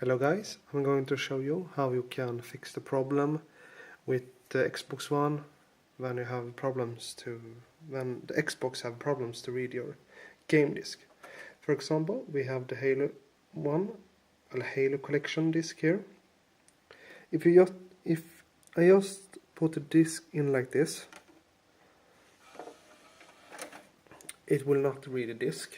Hello guys, I'm going to show you how you can fix the problem with the Xbox One when the Xbox have problems to read your game disc. For example, we have the Halo collection disc here. If I just put the disc in like this, it will not read the disc.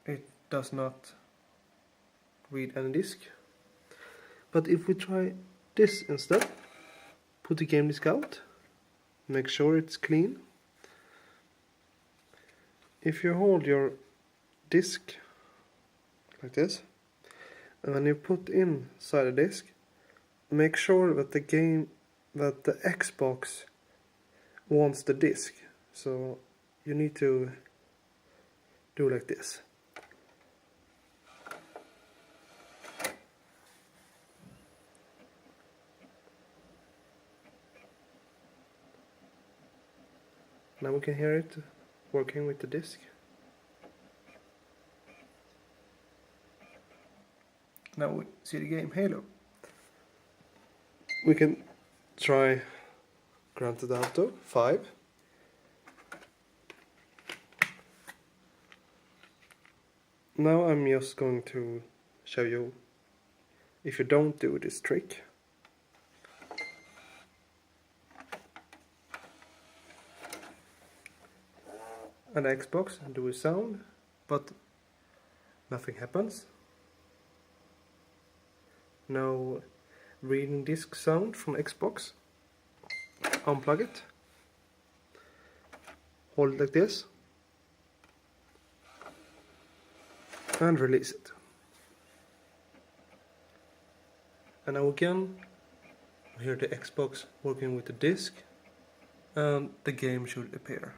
It does not read any disc. But if we try this instead, put the game disc out, make sure it's clean. If you hold your disc like this, and when you put inside the disc, make sure that the Xbox wants the disc. So you need to do like this. Now we can hear it working with the disc. Now we see the game Halo. We can try Grand Theft Auto 5. Now I'm just going to show you if you don't do this trick. An Xbox and do a sound, but nothing happens. No reading disc sound from Xbox. Unplug it. Hold it like this. And release it. And now again, we hear the Xbox working with the disc, and the game should appear.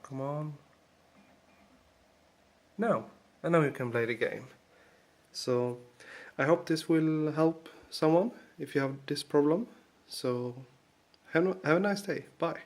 Come on. Now, and now you can play the game. So, I hope this will help someone if you have this problem. So, have a nice day. Bye.